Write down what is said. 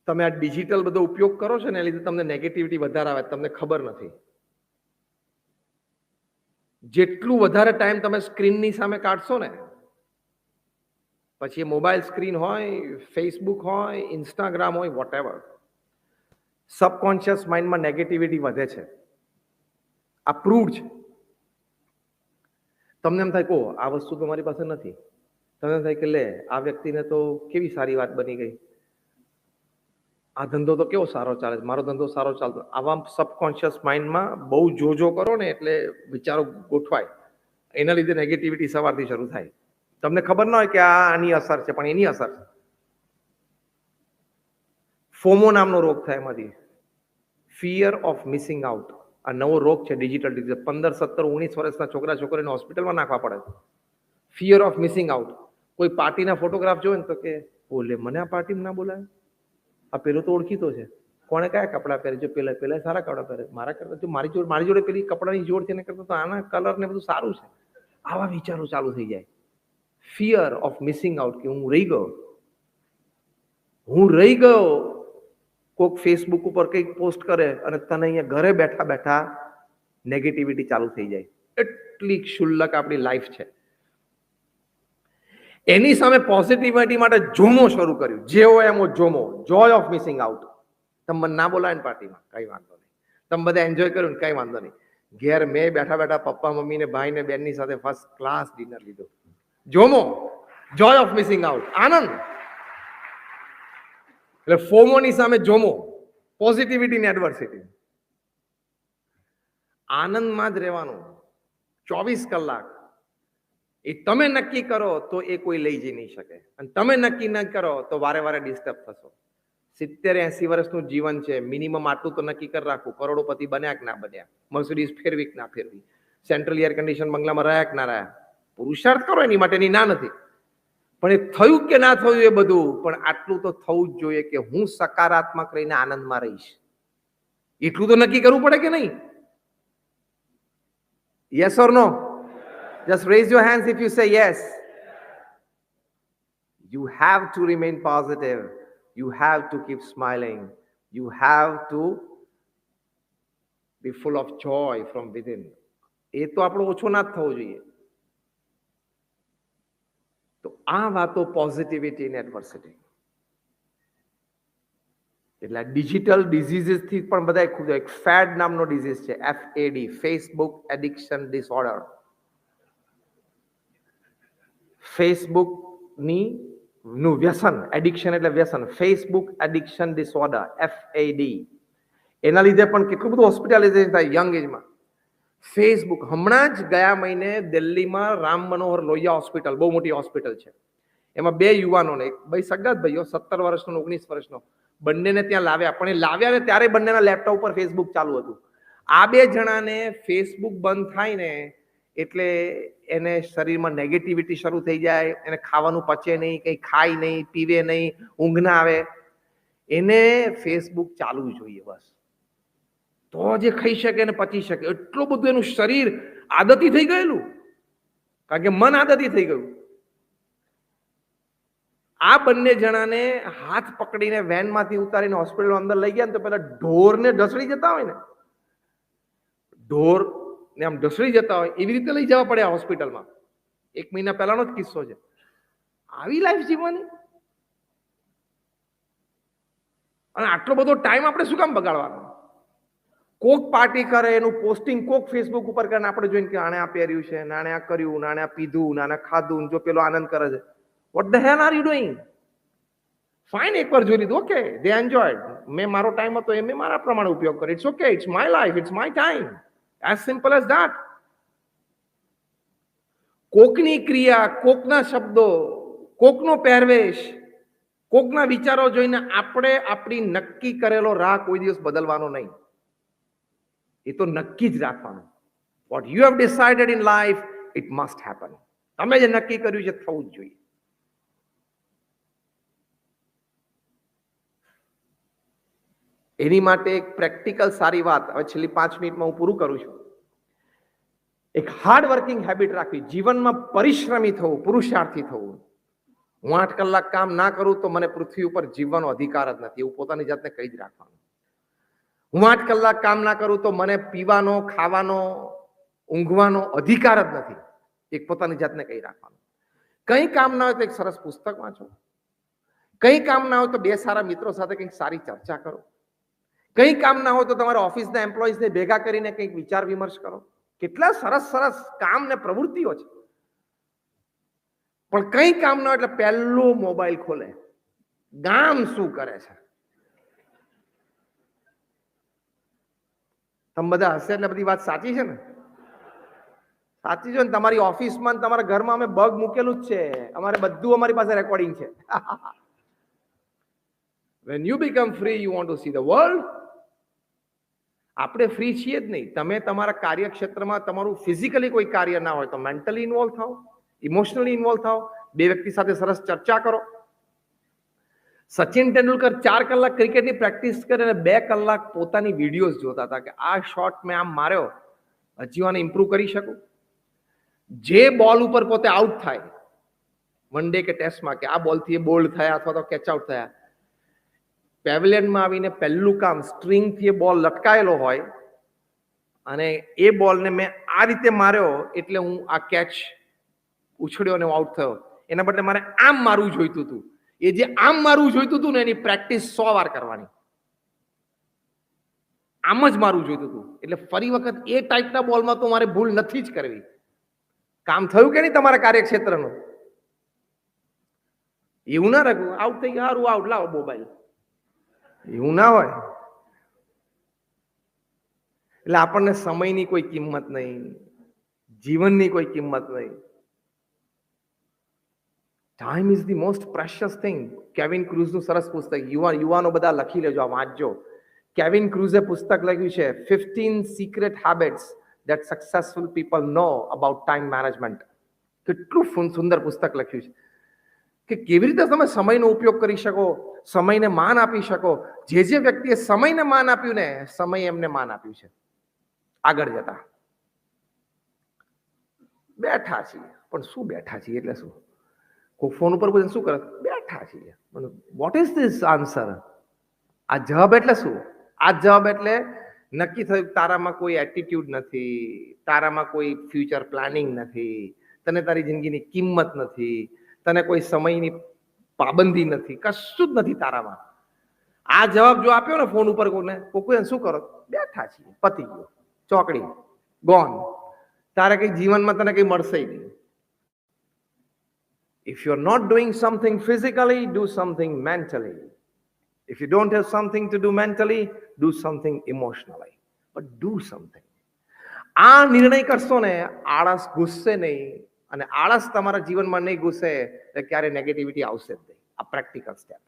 તમે આ ડિજિટલ બધો ઉપયોગ કરો છો ને એ લીધે તમને નેગેટિવિટી વધારે આવે, તમને ખબર નથી. જેટલું વધારે ટાઈમ તમે સ્ક્રીનની સામે કાઢશો ને, પછી એ મોબાઈલ સ્ક્રીન હોય, ફેસબુક હોય, ઇન્સ્ટાગ્રામ હોય, વોટેવર, સબકોન્શિયસ માઇન્ડમાં નેગેટિવિટી વધે છે. આ પ્રૂવડ છે. તમને એમ થાય કહો આ વસ્તુ તો મારી પાસે નથી, તમને એમ થાય કે લે આ વ્યક્તિને તો કેવી સારી વાત બની ગઈ, આ ધંધો તો કેવો સારો ચાલે છે, મારો ધંધો સારો ચાલતો. આવા સબકોન્શિયસ માઇન્ડમાં બહુ જોજો કરો ને એટલે વિચારો ગોઠવાય, એના લીધે નેગેટિવિટી સવારથી શરૂ થાય. તમને ખબર ના હોય કે આ આની અસર છે, પણ એની અસર છે. ફોમો નામનો રોગ થાય એમાંથી, ફિયર ઓફ મિસિંગ આઉટ. આ નવો રોગ છે ડિજિટલ ડિઝીઝ. 15, 17, 19 વર્ષના છોકરા છોકરીને હોસ્પિટલમાં નાખવા પડે. Fear of missing out. કોઈ પાર્ટીના ફોટોગ્રાફ જોવે ને તો કે બોલે મને આ પાર્ટીમાં ના બોલાય, આ પેલો તો ઓળખીતો છે, કોણે કયા કપડાં પહેરે છે, પેલા સારા કપડાં પહેરે, મારા કરતા જો મારી જોડે પેલી કપડાની જોડ છે ને કરતા તો આના કલર ને બધું સારું છે. આવા વિચારો ચાલુ થઈ જાય. ફિયર ઓફ મિસિંગ આઉટ, કે હું રહી ગયો. કોઈક ફેસબુક ઉપર કંઈક પોસ્ટ કરે અને તને અહીંયા ઘરે બેઠા બેઠા નેગેટિવિટી ચાલુ થઈ જાય. એટલી ક્ષુલ્લક આપણી લાઈફ છે. એની સામે પોઝિટિવિટી માટે જોમો શરૂ કર્યું. જેવો એમ JOMO, joy of missing out. તમે મને ના બોલાય ને પાર્ટીમાં, કઈ વાંધો નહીં. તમે બધા એન્જોય કર્યું ને, કઈ વાંધો નહીં. ઘેર મેં બેઠા બેઠા પપ્પા મમ્મી ને ભાઈ ને બેનની સાથે ફર્સ્ટ ક્લાસ ડિનર લીધો. JOMO, joy of missing out, આનંદ. એટલે ફોમોની સામે જોમો, પોઝિટિવિટી ને એડવર્સિટી. આનંદમાં જ રહેવાનું 24 કલાક. એ તમે નક્કી કરો તો એ કોઈ લઈ જઈ નહીં શકે, અને તમે નક્કી ન કરો તો વારે વારે ડિસ્ટર્બ થશો. 70-80 વર્ષનું જીવન છે, મિનિમમ આટલું તો નક્કી કરી રાખવું. કરોડોપતિ બન્યા કે ના બન્યા, મર્સિડીઝ ફેરવી કે ના ફેરવી, સેન્ટ્રલ એર કન્ડિશન બંગલામાં રહ્યા કે ના રહ્યા. પુરુષાર્થ કરો એની માટેની ના નથી, પણ એ થયું કે ના થયું એ બધું, પણ આટલું તો થવું જ જોઈએ કે હું સકારાત્મક રહીને આનંદમાં રહીશ. એટલું તો નક્કી કરવું પડે કે નહીં? Yes or no? Just raise your hands if you say yes. You have to remain positive. You have to keep smiling. You have to be full of joy from within. એ તો આપણો ઓછો ના થવો જોઈએ. તો આ વાતો પોઝિટિવિટી અને એડવર્સિટી. એટલે ડિજિટલ ડિઝીઝીસ થી પણ બધા ખૂબ એક ફેડ નામનો ડિઝીઝ છે, FAD, ફેસબુક એડિક્શન ડિસઓર્ડર. ફેસબુકની નું વ્યસન, એડિક્શન એટલે વ્યસન, ફેસબુક એડિક્શન ડિસઓર્ડર, FAD. એના લીધે પણ કેટલું બધું હોસ્પિટલાઇઝેશન થાય યંગ એજમાં. ફેસબુક, હમણાં જ ગયા મહિને દિલ્હીમાં રામ મનોહર લોહિયા હોસ્પિટલ, બહુ મોટી હોસ્પિટલ છે, એમાં 2 યુવાનોને, એક ભાઈ સગા જ ભાઈઓ, 17 વર્ષનો 19 વર્ષનો, બંનેને ત્યાં લાવ્યા. પણ એ લાવ્યા ને ત્યારે બંનેના લેપટોપ ઉપર ફેસબુક ચાલુ હતું. આ 2 જણાને ફેસબુક બંધ થાય ને એટલે એને શરીરમાં નેગેટિવિટી શરૂ થઈ જાય, એને ખાવાનું પચે નહીં, કંઈ ખાય નહીં, પીવે નહીં, ઊંઘ ના આવે. એને ફેસબુક ચાલવું જોઈએ બસ, તો જે ખાઈ શકે ને પચી શકે. એટલું બધું એનું શરીર આદતી થઈ ગયેલું, કારણ કે મન આદતી થઈ ગયું. આ બંને જણાને હાથ પકડીને વેનમાંથી ઉતારીને હોસ્પિટલ અંદર લઈ ગયા ને તો પેલા ઢોરને ઢસડી જતા હોય ને, ઢોર ને આમ ઢસડી જતા હોય એવી રીતે લઈ જવા પડે આ હોસ્પિટલમાં. 1 મહિના પહેલાનો જ કિસ્સો છે. આવી લાઈફ જીવવાની, અને આટલો બધો ટાઈમ આપણે શું કામ બગાડવાનો? કોક પાર્ટી કરે, એનું પોસ્ટિંગ કોક ફેસબુક ઉપર કરે, આપણે જોઈને કે આણે આ પહેર્યું છે, નાણે આ કર્યું, નાણે આ પીધું, નાણે ખાધું, જો પેલો આનંદ કરે છે. What the hell are you doing? Fine, એકવાર જોઈ લીધું, ઓકે, they enjoyed. મેં મારો ટાઈમ હતો એ મેં મારા પ્રમાણે ઉપયોગ કર્યો. It's okay, it's my life, it's my time. As simple as that. કોકની ક્રિયા, કોકના શબ્દો, કોકનો પહેરવેશ, કોકના વિચારો જોઈને આપણે આપણી નક્કી કરેલો રાહ કોઈ દિવસ બદલવાનો નહીં. એ તો નક્કી જ રાખવાનું. What you have decided in life, it must happen. તમે જે નક્કી કર્યું છે થવું જ જોઈએ. એની માટે એક પ્રેક્ટિકલ સારી વાત, હવે છેલ્લી 5 મિનિટમાં હું પૂરું કરું છું. એક હાર્ડ વર્કિંગ હેબિટ રાખવી, જીવનમાં પરિશ્રમી થવું, પુરુષાર્થી થવું. હું 8 કલાક કામ ના કરું તો મને પૃથ્વી ઉપર જીવવાનો અધિકાર જ નથી, એવું પોતાની જાતને કહી જ રાખવાનું. હું 8 કલાક કામ ના કરું તો મને પીવાનો, ખાવાનો, ઊંઘવાનો અધિકાર જ નથી, એક પોતાની જાતને કહી રાખવાનું. કંઈ કામ ના હોય તો એક સરસ પુસ્તક વાંચો, કંઈ કામ ના હોય તો 2 સારા મિત્રો સાથે કંઈક સારી ચર્ચા કરો, કંઈ કામ ના હોય તો તમારા ઓફિસના એમ્પ્લોઈઝને ભેગા કરીને કંઈક વિચાર વિમર્શ કરો. કેટલા સરસ સરસ કામ ને પ્રવૃત્તિઓ છે. પણ કંઈ કામ ના હોય એટલે પહેલો મોબાઈલ ખોલે, ગામ શું કરે છે. તમે બધા હશે એટલે બધી વાત સાચી છે ને? સાચી છે ને? તમારી ઓફિસમાં તમારા ઘરમાં અમે બગ મૂકેલું જ છે, અમારે બધું અમારી પાસે રેકોર્ડિંગ છે. When you become free, you want to see the world. આપણે ફ્રી છીએ જ નહીં. તમે તમારા કાર્યક્ષેત્રમાં તમારું ફિઝિકલી કોઈ કાર્ય ના હોય તો મેન્ટલી ઇન્વોલ્વ થાઓ, ઇમોશનલી ઇન્વોલ્વ થાઓ, 2 વ્યક્તિ સાથે સરસ ચર્ચા કરો. સચિન તેંડુલકર 4 કલાક ક્રિકેટની પ્રેક્ટિસ કરે અને 2 કલાક પોતાની વિડીયોઝ જોતા હતા કે આ શોટ મેં આમ માર્યો, હજી આને ઇમ્પ્રૂવ કરી શકું. જે બોલ ઉપર પોતે આઉટ થાય વન ડે કે ટેસ્ટમાં, કે આ બોલથી એ બોલ્ડ થયા અથવા તો કેચ આઉટ થયા, પેવેલિયનમાં આવીને પહેલું કામ સ્ટ્રિંગથી એ બોલ લટકાયેલો હોય અને એ બોલને મેં આ રીતે માર્યો એટલે હું આ કેચ ઉછળ્યો અને હું આઉટ થયો, એના બદલે મારે આમ મારવું જોઈતું હતું. એ જે આમ મારવું જોઈતું હતું ને એની પ્રેક્ટિસ 100 વાર કરવાની, આમ જ મારવું જોઈતું હતું. એટલે ફરી વખત એ ટાઈપના બોલમાં તો મારે ભૂલ નથી જ કરવી. કામ થયું કે નહીં તમારા કાર્યક્ષેત્રનું? એવું ના રાખવું, આઉટ થઈ ગયા, સારું આઉટ, લાવો મોબાઈલ, એવું ના હોય. એટલે આપણને સમયની કોઈ કિંમત નહીં, જીવનની કોઈ કિંમત નહીં. Time is the most precious thing. Kevin ક્રુઝનું સરસ પુસ્તક, યુવાનો બધા લખી લેજો, આ વાંચજો. કેવિન ક્રુઝે પુસ્તક લખ્યું છે 15 secret habits that successful people know about time management. કેટલું સુંદર પુસ્તક લખ્યું છે કે કેવી રીતે તમે સમયનો ઉપયોગ કરી શકો, સમયને માન આપી શકો. જે વ્યક્તિએ સમયને માન આપ્યું ને, સમય એમને માન આપ્યું છે. આગળ જતા બેઠા છીએ, પણ શું બેઠા છીએ એટલે શું? કોઈ ફોન ઉપર કોઈ શું કરે? બેઠા છીએ. What is this answer? આ જવાબ એટલે શું? આ જવાબ એટલે નક્કી થયું તારામાં કોઈ એટીટ્યુડ નથી, તારામાં કોઈ ફ્યુચર પ્લાનિંગ નથી, તને તારી જિંદગીની કિંમત નથી, તને કોઈ સમયની પાબંદી નથી, કશું જ નથી તારામાં. આ જવાબ જો આપ્યો ને ફોન ઉપર કોઈને, કોઈ શું કરો? બેઠા છીએ, પતી ગયો, ચોકડી ગોન. તારે કઈ જીવનમાં તને કઈ મળશે નહીં. If you're not doing something physically, do something mentally. If you don't have something to do mentally, do something emotionally. But do something. આ નિર્ણય કરશો ને, આળસ ઘૂસશે નહીં, અને આળસ તમારા જીવનમાં નહીં ઘૂસે એટલે ક્યારે નેગેટિવિટી આવશે જ નહીં. આ પ્રેક્ટિકલ સ્ટેપ.